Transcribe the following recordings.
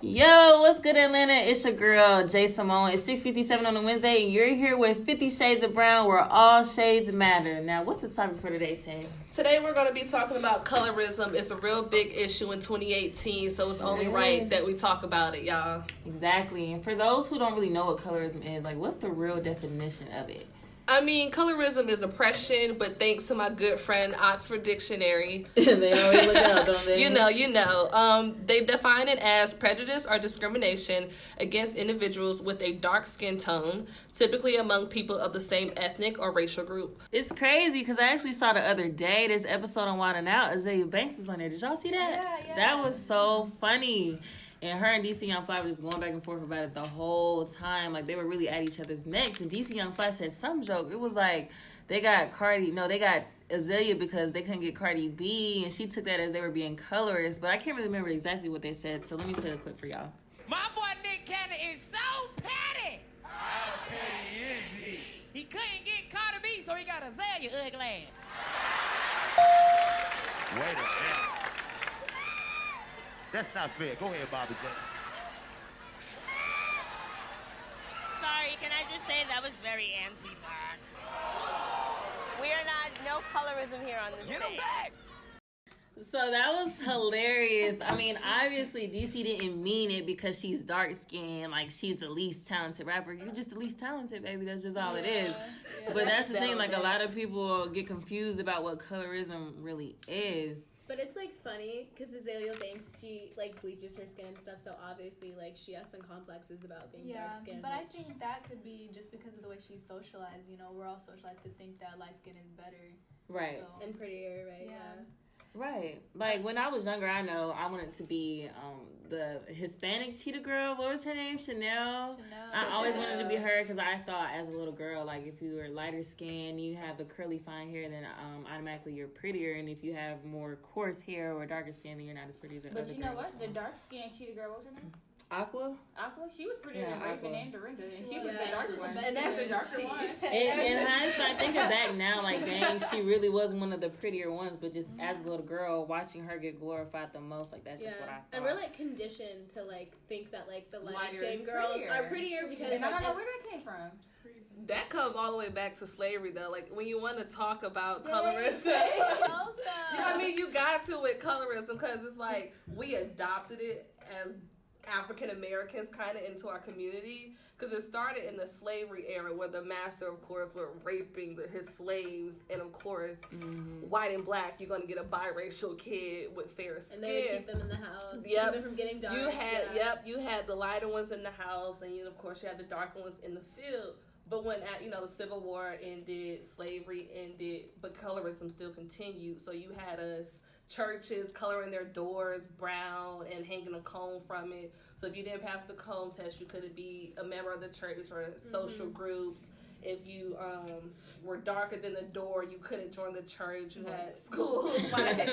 Yo, what's good, Atlanta? It's your girl, Jay Simone. It's 6:57 on a Wednesday, and you're here with 50 Shades of Brown, where all shades matter. Now, what's the topic for today, Tay? Today, we're going to be talking about colorism. It's a real big issue in 2018, so it's only right that we talk about it, y'all. Exactly. And for those who don't really know what colorism is, like, what's the real definition of it? I mean, colorism is oppression, but thanks to my good friend Oxford Dictionary. They always look out, don't they? You know. They define it as prejudice or discrimination against individuals with a dark skin tone, typically among people of the same ethnic or racial group. It's crazy because I actually saw the other day this episode on Wild 'N Out. Azalea Banks was on there. Did y'all see that? Yeah. That was so funny. And her and DC Young Fly were just going back and forth about it the whole time. Like, they were really at each other's necks. And DC Young Fly said some joke. It was like, they got Azalea because they couldn't get Cardi B. And she took that as they were being colorist. But I can't really remember exactly what they said. So let me play a clip for y'all. My boy Nick Cannon is so petty. How petty is he? He couldn't get Cardi B, so he got Azalea ugly ass. Wait a minute. That's not fair. Go ahead, Bobby J. Sorry, can I just say that was very anti-black. We are not, no colorism here on this Get him stage. back. So that was hilarious. I mean, obviously, DC didn't mean it because she's dark-skinned. Like, she's the least talented rapper. You're just the least talented, baby. That's just all it is. Yeah. But that's the thing. Like, a lot of people get confused about what colorism really is. But it's, like, funny, because Azalea Banks, she, like, bleaches her skin and stuff, so obviously, like, she has some complexes about being dark-skinned. But I think that could be just because of the way she's socialized. You know, we're all socialized to think that light skin is better. Right. So, And prettier, right? Yeah. Right. Like, when I was younger, I know I wanted to be the Hispanic cheetah girl. What was her name? Chanel. I always wanted to be her because I thought as a little girl, like, if you were lighter skinned, you have the curly fine hair, then automatically you're prettier. And if you have more coarse hair or darker skin, then you're not as pretty as other But you know girls. what? The dark skinned cheetah girl, what was her name? Aqua? Aqua. She was prettier than Aqua. Raven and Dorinda, and she was Yeah, the darker one. and that's the just darker tea. one. In hindsight, thinking back now, like, dang, she really was one of the prettier ones. But just as a little girl, watching her get glorified the most, like, that's just what I thought. And we're, like, conditioned to, like, think that, like, the Lighter lighter-skinned is girls prettier. are prettier because, And I don't like, know where that came from. That comes all the way back to slavery, though. Like, when you want to talk about colorism, I mean, you got to with colorism because it's like we adopted it as African Americans kind of into our community because it started in the slavery era where the master, of course, were raping his slaves, and of course, white and black, you're going to get a biracial kid with fair skin. and they would keep them in the house, keep Yep. them from getting dark. You had the lighter ones in the house, and of course you had the darker ones in the field. But when the Civil War ended, slavery ended, but colorism still continued. So you had churches coloring their doors brown and hanging a comb from it. So if you didn't pass the comb test, you couldn't be a member of the church or social groups. If you were darker than the door, you couldn't join the church. You had schools like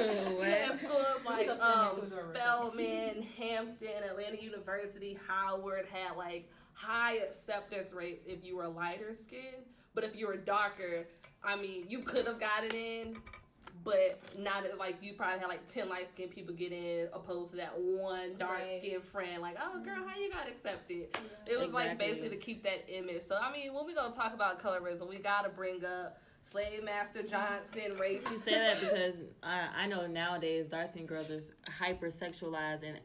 Spelman, Hampton, Atlanta University, Howard had like high acceptance rates if you were lighter skinned. But if you were darker, I mean, you could have got it in, but not like you probably had like 10 light skinned people get in opposed to that one dark skinned friend. Like, oh girl, how you got accepted? Yeah. It was like basically to keep that image. So I mean, when we gonna talk about colorism, we gotta bring up Slave Master Johnson rape. You say that because I know nowadays dark skinned girls are hyper sexualized and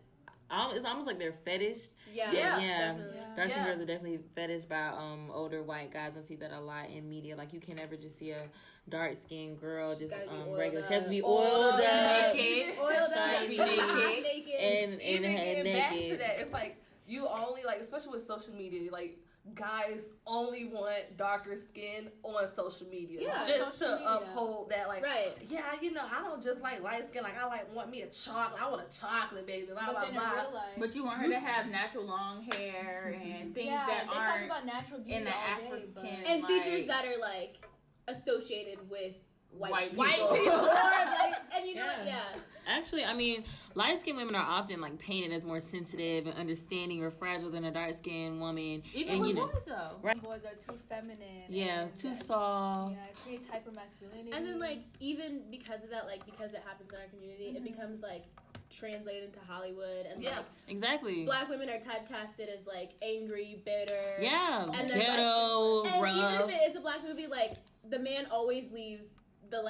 it's almost like they're fetished. Yeah. Definitely. Dark skin girls are definitely fetished by older white guys. I see that a lot in media. Like, you can never just see a dark skinned girl just regular. She has to be oiled up, shiny, naked, and getting back to naked. that, it's like you only like, especially with social media, like guys only want darker skin on social media, just to uphold that. Like, yeah, I don't just like light skin. Like, want me a chocolate. I want a chocolate, baby. Blah, blah, blah. But you want her to have natural long hair and things that they aren't talk about natural beauty in the all day, African and features that are like associated with white people. people. Actually, I mean, light-skinned women are often like painted as more sensitive and understanding or fragile than a dark-skinned woman. Even with boys, though. Right? Boys are too feminine. Yeah, too soft. Yeah, it creates hypermasculinity. And then, like, even because of that, like, because it happens in our community, it becomes, like, translated into Hollywood, and like exactly, black women are typecasted as like angry, bitter, and then ghetto, like, rough. Even if it is a black movie, like the man always leaves the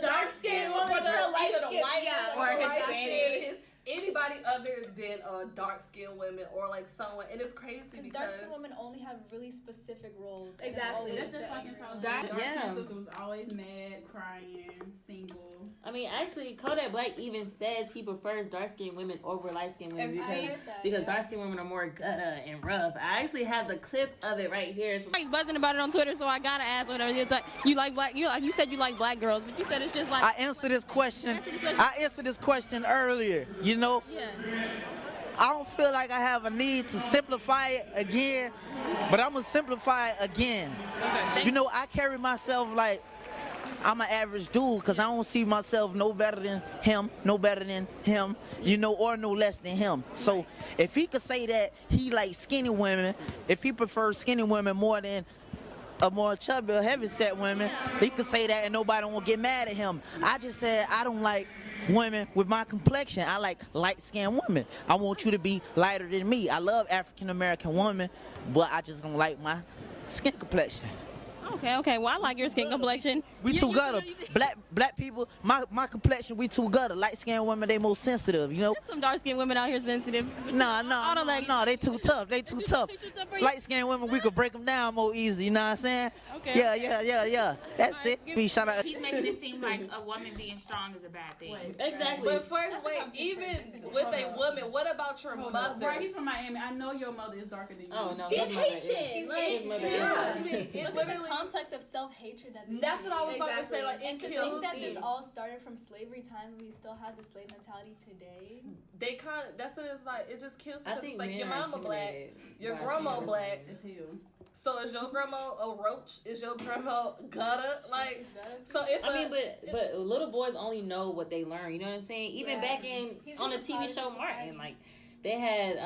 dark skin woman, or the light either the white or Hispanic. Anybody other than dark-skinned women or like someone, and it's crazy because dark-skinned women only have really specific roles. Exactly. That's just fucking so dark skin sister was always mad, crying, single. I mean, actually, Kodak Black even says he prefers dark-skinned women over light-skinned women because dark-skinned women are more gutta and rough. I actually have the clip of it right here. So He's buzzing about it on Twitter, so I gotta ask whatever. It's like you like black. You said you like black girls, but you said it's just like I answered this question earlier. You know, I don't feel like I have a need to simplify it again, but I'm gonna simplify it again. Okay. You know, I carry myself like I'm an average dude because I don't see myself no better than him, you know, or no less than him. So if he could say that he likes skinny women, if he prefers skinny women more than a more chubby or heavyset women, he could say that and nobody won't get mad at him. I just said I don't like women with my complexion. I like light-skinned women. I want you to be lighter than me. I love African-American women, but I just don't like my skin complexion. Okay. Well, I like your skin complexion. We too gutter. Black people, my complexion, we too gutter. Light-skinned women, they more sensitive, you know? There's some dark-skinned women out here sensitive. No, they too tough. Light-skinned women, we could break them down more easy, you know what I'm saying? Okay. Yeah. That's it. Be shout out. He's making it seem like a woman being strong is a bad thing. Exactly. But first, even with a woman, what about your mother? Right, he's from Miami. I know your mother is darker than you. Oh, no. He's Haitian. It literally complex of self-hatred that's what I was about to say. Like, and to think that this all started from slavery times, we still have the slave mentality today. They kind of, that's what it's like. It just kills me I because think it's like your mama black, your Right, grandma black. It's you. So is your grandma a roach? Is your grandma gutter? Like, so if but little boys only know what they learn. You know what I'm saying? Even back on the TV show Martin, like they had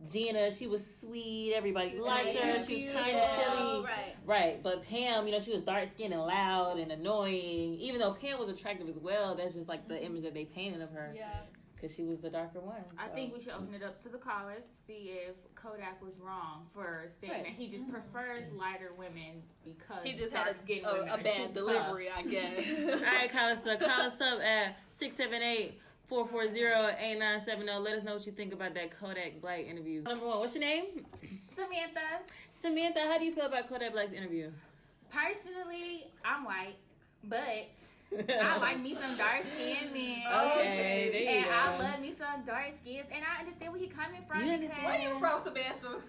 Gina. She was sweet. Everybody liked her. She was kind of silly. Right. But Pam, you know, she was dark skinned and loud and annoying. Even though Pam was attractive as well, that's just like the image that they painted of her. Yeah. Because she was the darker one. So. I think we should open it up to the callers, see if Kodak was wrong for saying that he just prefers lighter women because he just had a bad delivery, I guess. All right, call us up at 678-440-8970. Let us know what you think about that Kodak Black interview. Number one, what's your name? Samantha, how do you feel about Kodak Black's interview? Personally, I'm white, but I like me some dark skinned men. Okay, there you go. I love me some dark skins, and I understand where he's coming from. Where you from, Samantha?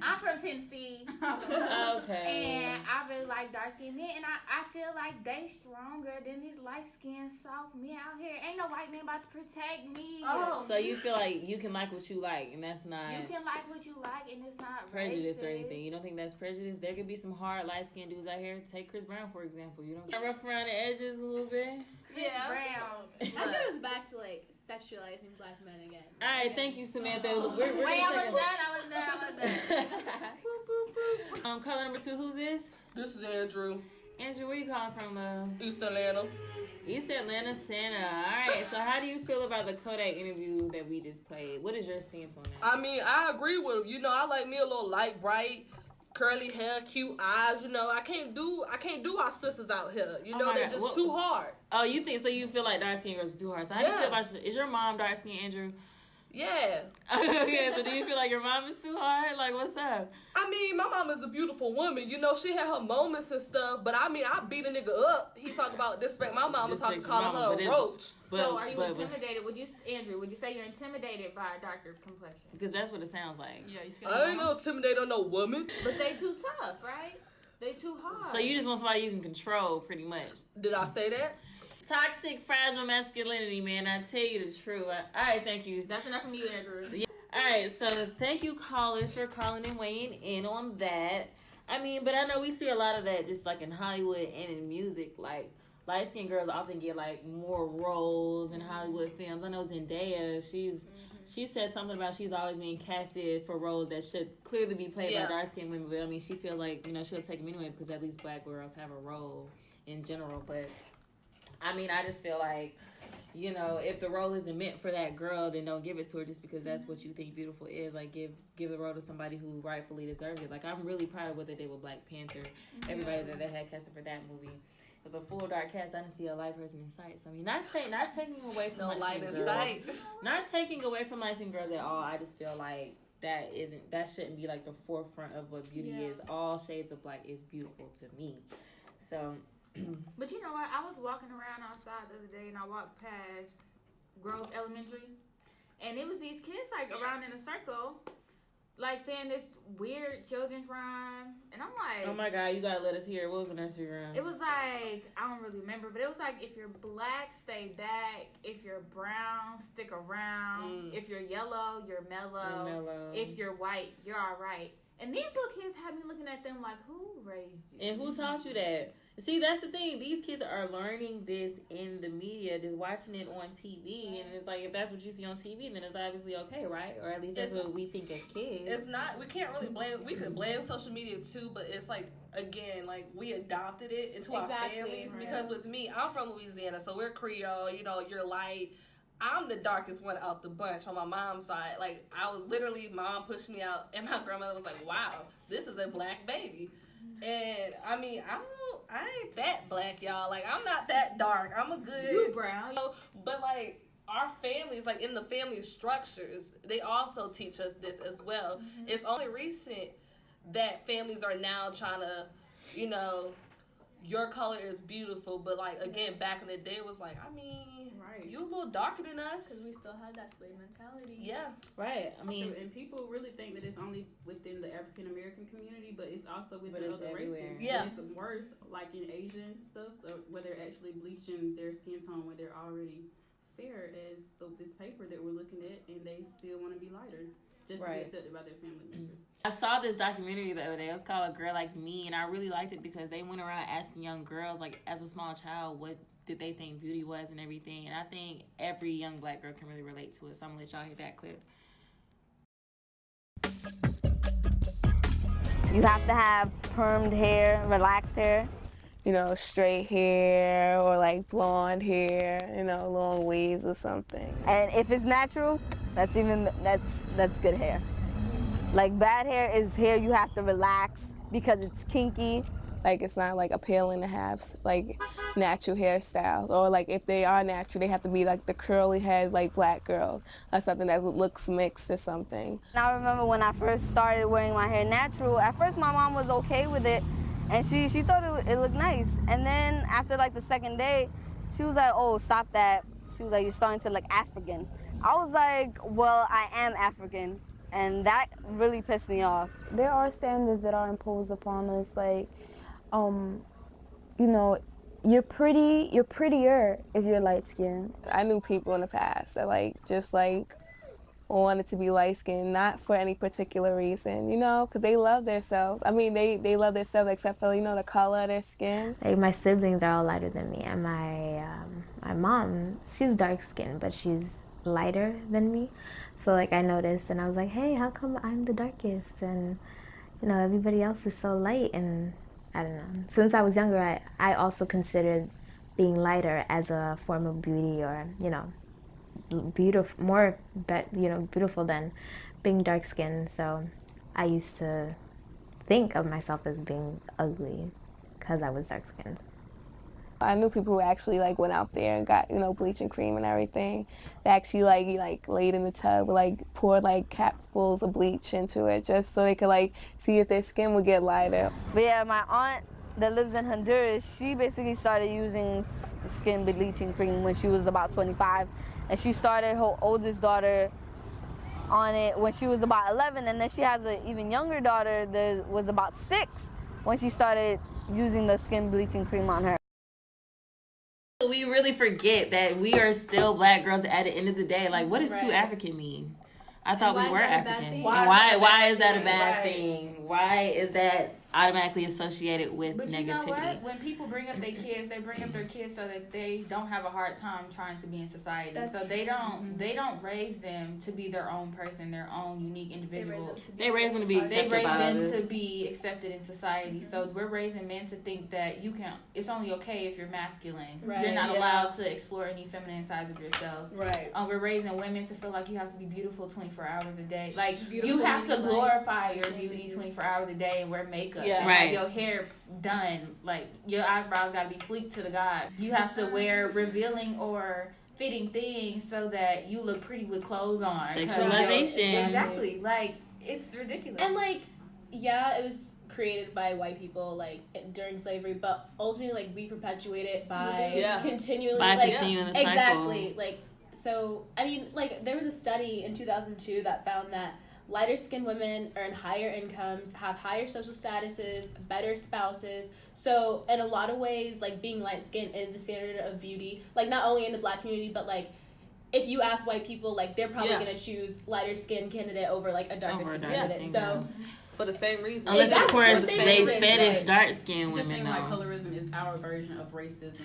I'm from Tennessee. Okay. And I really like dark skinned men, and I feel like they stronger than these light skinned soft men out here. Ain't no white man about to protect me. So you feel like you can like what you like, and that's not... You can like what you like, and it's not prejudice racist. or anything. You don't think that's prejudice? There could be some hard light skinned dudes out here. Take Chris Brown, for example. You don't rough around the edges a little bit? Yeah. Brown. I think it was back to like sexualizing black men again. All right, thank you, Samantha. I was done. Caller number 2, who's this? This is Andrew. Andrew, where you calling from, love? East Atlanta. East Atlanta, Santa. All right, so how do you feel about the Kodak interview that we just played? What is your stance on that? I mean, I agree with him. You know, I like me a little light, bright, curly hair, cute eyes. You know, I can't do our sisters out here. You know, they're just too hard. Oh, you think so? You feel like dark skinned girls are too hard. So how do you feel about is your mom dark skinned, Andrew? Yeah. Okay, so do you feel like your mom is too hard? Like, what's up? I mean, my mom is a beautiful woman. You know, she had her moments and stuff, but I mean, I beat a nigga up. He talking about disrespect. My mom was calling her a roach. So are you intimidated? Andrew, would you say you're intimidated by a darker complexion? Because that's what it sounds like. Yeah, I ain't no intimidated on no woman. But they too tough, right? They too hard. So you just want somebody you can control, pretty much. Did I say that? Toxic, fragile masculinity, man. I tell you the truth. All right, thank you. That's enough from you, Andrew. Yeah. All right, so thank you, callers, for calling and weighing in on that. I mean, but I know we see a lot of that just like in Hollywood and in music. Like, light-skinned girls often get like more roles in Hollywood films. I know Zendaya, she said something about she's always being casted for roles that should clearly be played by dark-skinned women. But I mean, she feels like, you know, she'll take them anyway because at least black girls have a role in general. But I mean, I just feel like you know, if the role isn't meant for that girl, then don't give it to her just because that's what you think beautiful is. Like, give the role to somebody who rightfully deserves it. Like, I'm really proud of what they did with Black Panther. Everybody that they had casted for that movie. It was a full dark cast. I didn't see a light person in sight. So I mean, not taking away from no light in sight. Not taking away from light skinned girls at all. I just feel like that shouldn't be like the forefront of what beauty is. All shades of black is beautiful to me. So. But you know what? I was walking around outside the other day, and I walked past Grove Elementary, and it was these kids like around in a circle, like saying this weird children's rhyme, and I'm like, oh my God, you gotta let us hear. What was the nursery rhyme? It was like, I don't really remember, but it was like, if you're black, stay back. If you're brown, stick around. If you're yellow, you're mellow. If you're white, you're all right. And these little kids had me looking at them like, who raised you? And who taught you that? See, that's the thing. These kids are learning this in the media, just watching it on TV. And it's like, if that's what you see on TV, then it's obviously okay, right? Or at least that's what we think as kids. It's not, we can't really blame, we could blame social media too, but it's like, again, like, we adopted it into our families. Right. Because with me, I'm from Louisiana, so we're Creole, you know, you're light. I'm the darkest one out the bunch on my mom's side. Like, I was literally, mom pushed me out, and my grandmother was like, wow, this is a black baby. And, I mean, I ain't that black, y'all. Like, I'm not that dark. I'm a good... You brown. You know, but, like, our families, like, in the family structures, they also teach us this as well. Mm-hmm. It's only recent that families are now trying to, you know, your color is beautiful, but, like, again, back in the day, it was like, I mean... Right. You a little darker than us. Because we still have that slave mentality. Yeah. Right. I mean, and people really think that it's only within the African American community, but it's also within other everywhere. races. Yeah. And it's worse, like in Asian stuff, where they're actually bleaching their skin tone when they're already fair as this paper that we're looking at, and they still want to be lighter. Just to be accepted by their family members. I saw this documentary the other day. It was called A Girl Like Me, and I really liked it because they went around asking young girls, like, as a small child, what did they think beauty was and everything. And I think every young black girl can really relate to it. So I'm going to let y'all hear that clip. You have to have permed hair, relaxed hair. You know, straight hair or like blonde hair, you know, long waves or something. And if it's natural, that's good hair. Like, bad hair is hair you have to relax because it's kinky. Like, it's not like appealing to have like natural hairstyles, or like if they are natural, they have to be like the curly head like black girls, or something that looks mixed or something. And I remember when I first started wearing my hair natural, at first my mom was okay with it, and she thought it looked nice. And then after like the second day, she was like, oh, stop that. She was like, you're starting to look African. I was like, well, I am African, and that really pissed me off. There are standards that are imposed upon us, like, you know, you're prettier if you're light-skinned. I knew people in the past that just wanted to be light-skinned, not for any particular reason, you know, because they love themselves. I mean, they love themselves except for, you know, the color of their skin. Like, my siblings are all lighter than me, and my mom, she's dark-skinned, but she's lighter than me. So, like, I noticed, and I was like, hey, how come I'm the darkest? And, you know, everybody else is so light, and I don't know. Since I was younger, I also considered being lighter as a form of beauty, or, you know, beautiful than being dark-skinned. So I used to think of myself as being ugly because I was dark-skinned. I knew people who actually went out there and got, you know, bleaching cream and everything. They actually laid in the tub, poured capfuls of bleach into it just so they could see if their skin would get lighter. But yeah, my aunt that lives in Honduras, she basically started using skin bleaching cream when she was about 25, and she started her oldest daughter on it when she was about 11, and then she has an even younger daughter that was about 6 when she started using the skin bleaching cream on her. We really forget that we are still black girls at the end of the day. Like, what does too African mean? I thought we were African. And why is that a bad thing? Why is that automatically associated with but negativity. You know what? When people bring up their kids, they bring up their kids so that they don't have a hard time trying to be in society. So they don't raise them to be their own person, their own unique individual. They raise them to be accepted. They raise them to be accepted in society. So we're raising men to think that it's only okay if you're masculine. Right. You're not allowed to explore any feminine sides of yourself. Right. We're raising women to feel like you have to be beautiful 24 hours a day. Like Beautiful you have to glorify your beauty 24 hours a day and wear makeup. Yeah. Right. Have your hair done. Like your eyebrows got to be fleeked to the god. You have to wear revealing or fitting things so that you look pretty with clothes on. Sexualization. Exactly. Like it's ridiculous. And like, yeah, it was created by white people like during slavery, but ultimately like we perpetuate it by continually continuing the cycle. Exactly. Like, so I mean, like there was a study in 2002 that found that lighter skinned women earn higher incomes, have higher social statuses, better spouses. So in a lot of ways, like being light skinned is the standard of beauty. Like not only in the black community, but like if you ask white people, like they're probably gonna choose lighter skinned candidate over like a darker skinned candidate. So for the same reason. Unless of course they fetish dark skinned women. Just like colorism is our version of racism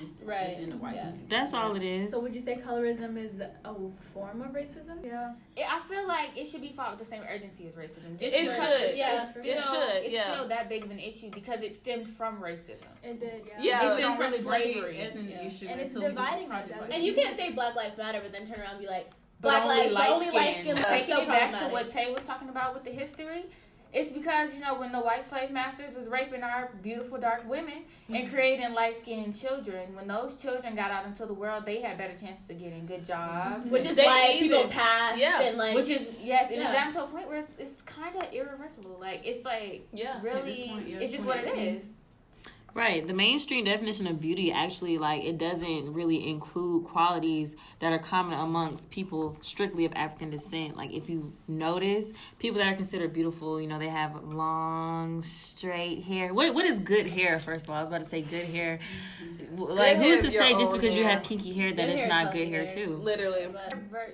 in the white community. That's all it is. So would you say colorism is a form of racism? Yeah. I feel like it should be fought with the same urgency as racism. It should. Yeah. It should. It's still that big of an issue because it stemmed from racism. It did. Yeah. It stemmed from slavery. As an issue. And it's dividing us. And you can't say Black Lives Matter, but then turn around and be like, Black lives, only light skin. Taking it back to what Tay was talking about with the history, it's because, when the white slave masters was raping our beautiful dark women and creating light-skinned children, when those children got out into the world, they had better chances of getting good jobs. Which is why people passed and like... Which is, yes, and it's gotten to a point where it's kind of irreversible. Like, it's like, really, it's just what it is. Right. The mainstream definition of beauty actually, like, it doesn't really include qualities that are common amongst people strictly of African descent. Like, if you notice, people that are considered beautiful, they have long, straight hair. What is good hair, first of all? I was about to say good hair. Like, who's to say just because you have kinky hair that it's not good hair, too? Literally.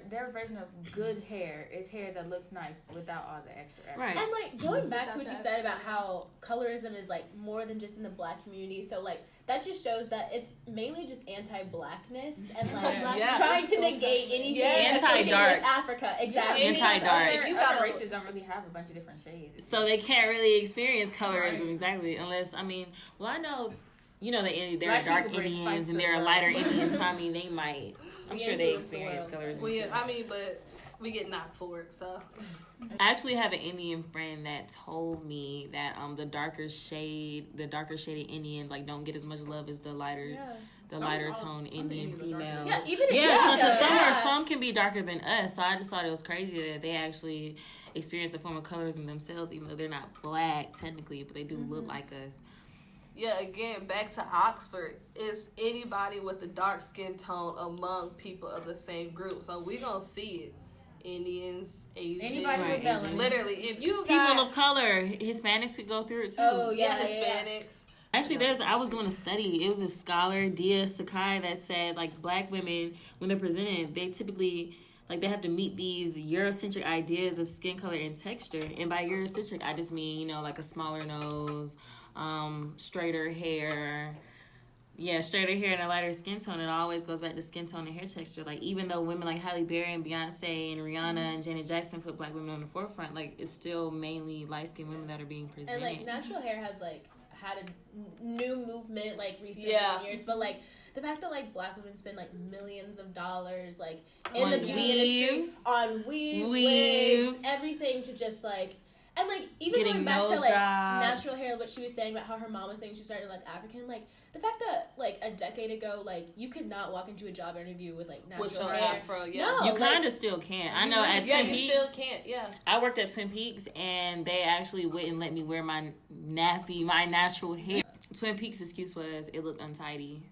Their version of good hair is hair that looks nice without all the extra effort. Right. And, like, going back to what you said about how colorism is, like, more than just in the black community. So, like, that just shows that it's mainly just anti-blackness and, like, trying to negate anything anti-dark with Africa. Exactly. Anti-dark. Other races don't really have a bunch of different shades. So they can't really experience colorism, exactly, unless, I know, there are dark Indians and there are lighter Indians, so, they might, I'm sure they experience colorism too. But we get knocked for it, so... I actually have an Indian friend that told me that the darker shaded Indians like don't get as much love as the lighter tone Indian females. Some can be darker than us. So I just thought it was crazy that they actually experience a form of colorism themselves, even though they're not black technically, but they do look like us. Yeah, again, back to Oxford, it's anybody with a dark skin tone among people of the same group. So we gonna see it. Indians, Asians, anybody literally. If you got people of color, Hispanics could go through it too. Oh yeah, Hispanics. Actually, I was doing a study. It was a scholar, Dia Sakai, that said like black women when they're presented, they typically they have to meet these Eurocentric ideas of skin color and texture. And by Eurocentric, I just mean like a smaller nose, straighter hair. Yeah, straighter hair and a lighter skin tone. It always goes back to skin tone and hair texture. Like, even though women like Halle Berry and Beyonce and Rihanna and Janet Jackson put black women on the forefront, like, it's still mainly light-skinned women that are being presented. And, like, natural hair has, like, had a new movement, like, recent years. But, like, the fact that, like, black women spend, like, millions of dollars, like, in the beauty industry on weave, wigs, everything to just, like... And, like, even going back to, like, natural hair, what she was saying about how her mom was saying she started, like, African, like, the fact that, like, a decade ago, like, you could not walk into a job interview with, like, natural hair. Afro, No, you kind of still can't. I know at Twin Peaks. You still can't, I worked at Twin Peaks, and they actually wouldn't let me wear my natural hair. Twin Peaks' excuse was it looked untidy.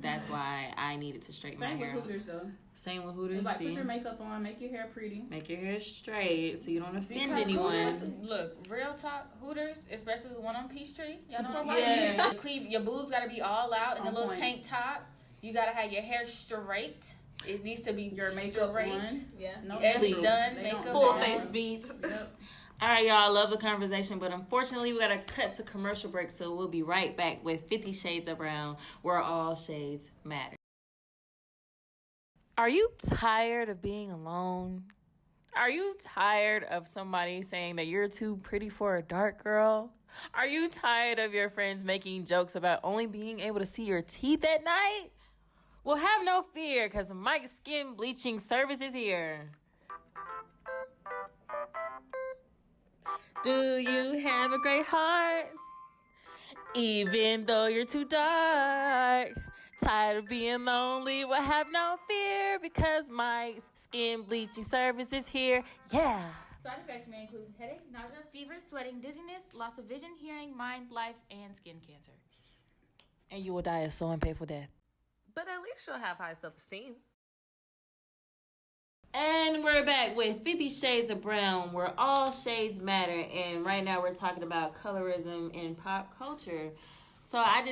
That's why I needed to straighten my hair. Same with Hooters, though. Same with Hooters. Like, put your makeup on, make your hair pretty. Make your hair straight so you don't offend anyone. Look, real talk, Hooters, especially the one on Peachtree. Y'all know what I mean? Your boobs got to be all out in a little tank top. You got to have your hair straight. It needs to be your makeup straight. On. Everything done. Makeup full face beads. All right, y'all. I love the conversation, but unfortunately, we got to cut to commercial break, so we'll be right back with 50 Shades of Brown, where all shades matter. Are you tired of being alone? Are you tired of somebody saying that you're too pretty for a dark girl? Are you tired of your friends making jokes about only being able to see your teeth at night? Well, have no fear, because Mike's Skin Bleaching Service is here. Do you have a great heart? Even though you're too dark. Tired of being lonely? Well, have no fear, because Mike's Skin Bleaching Service is here. Yeah. Side effects may include headache, nausea, fever, sweating, dizziness, loss of vision, hearing, mind, life, and skin cancer. And you will die a slow and painful death. But at least you'll have high self-esteem. And we're back with 50 Shades of Brown, where all shades matter. And right now we're talking about colorism in pop culture. So I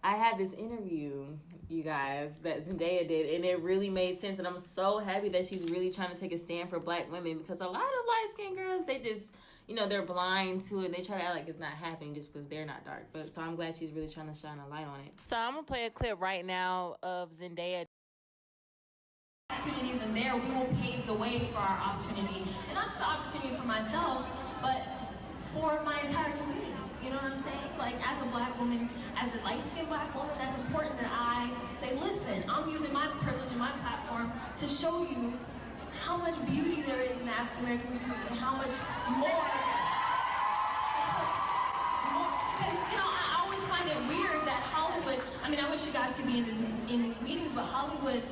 had this interview, you guys, that Zendaya did, and it really made sense. And I'm so happy that she's really trying to take a stand for black women, because a lot of light-skinned girls, they just, they're blind to it, and they try to act like it's not happening just because they're not dark. So I'm glad she's really trying to shine a light on it. So I'm going to play a clip right now of Zendaya. Opportunities, and there we will pave the way for our opportunity. And not just the opportunity for myself, but for my entire community. You know what I'm saying? Like, as a black woman, as a light-skinned black woman, that's important that I say, listen, I'm using my privilege and my platform to show you how much beauty there is in the African-American community and how much more. Because, I always find it weird that Hollywood, I wish you guys could be in these meetings, but Hollywood,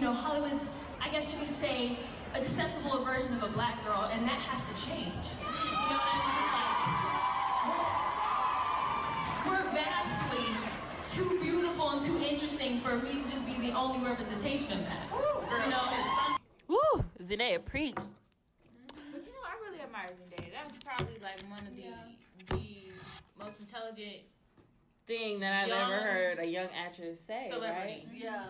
Hollywood's, I guess you could say, acceptable version of a black girl, and that has to change. You know what I mean? Like, we're vastly too beautiful and too interesting for me to just be the only representation of that. Woo! Zendaya preached. But I really admire Zendaya. That was probably like one of the most intelligent thing that I've ever heard a young actress say, celebrity. Right? Yeah.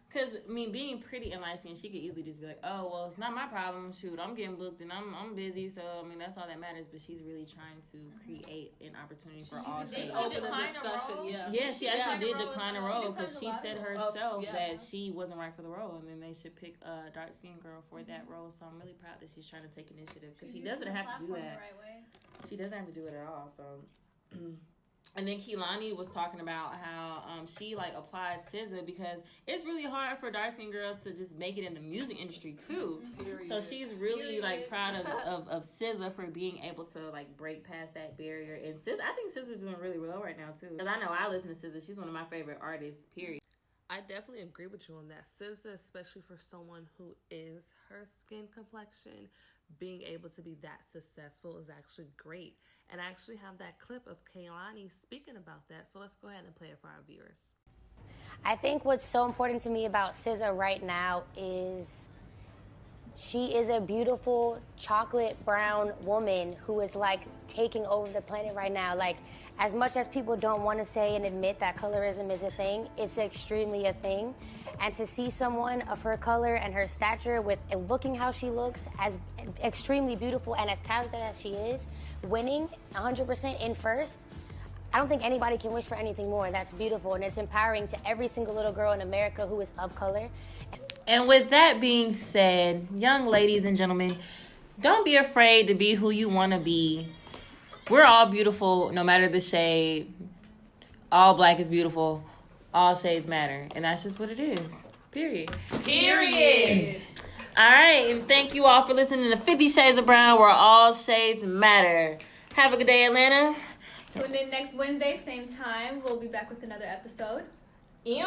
Because, being pretty and light-skinned, she could easily just be like, oh, well, it's not my problem. Shoot, I'm getting booked and I'm busy, so, that's all that matters. But she's really trying to create an opportunity for all shades. She declined a role? Yeah, she actually did decline a role because she said herself that she wasn't right for the role, and then they should pick a dark-skinned girl for that role. So I'm really proud that she's trying to take initiative, because she doesn't have to do that. She doesn't have to do it at all, so... And then Kehlani was talking about how she applied SZA, because it's really hard for dark-skinned girls to just make it in the music industry too. So she's really proud of SZA for being able to break past that barrier. And SZA, I think SZA's doing really well right now too. Because I know I listen to SZA. She's one of my favorite artists, period. I definitely agree with you on that. SZA, especially for someone who is her skin complexion, being able to be that successful is actually great. And I actually have that clip of Kehlani speaking about that. So let's go ahead and play it for our viewers. I think what's so important to me about SZA right now is she is a beautiful chocolate brown woman who is taking over the planet right now. As much as people don't want to say and admit that colorism is a thing, it's extremely a thing. And to see someone of her color and her stature and looking how she looks, as extremely beautiful and as talented as she is, winning 100% in first, I don't think anybody can wish for anything more. That's beautiful, and it's empowering to every single little girl in America who is of color. And with that being said, young ladies and gentlemen, don't be afraid to be who you want to be. We're all beautiful, no matter the shade. All black is beautiful. All shades matter. And that's just what it is. Period. All right. And thank you all for listening to 50 Shades of Brown, where all shades matter. Have a good day, Atlanta. Tune in next Wednesday, same time. We'll be back with another episode. Ew.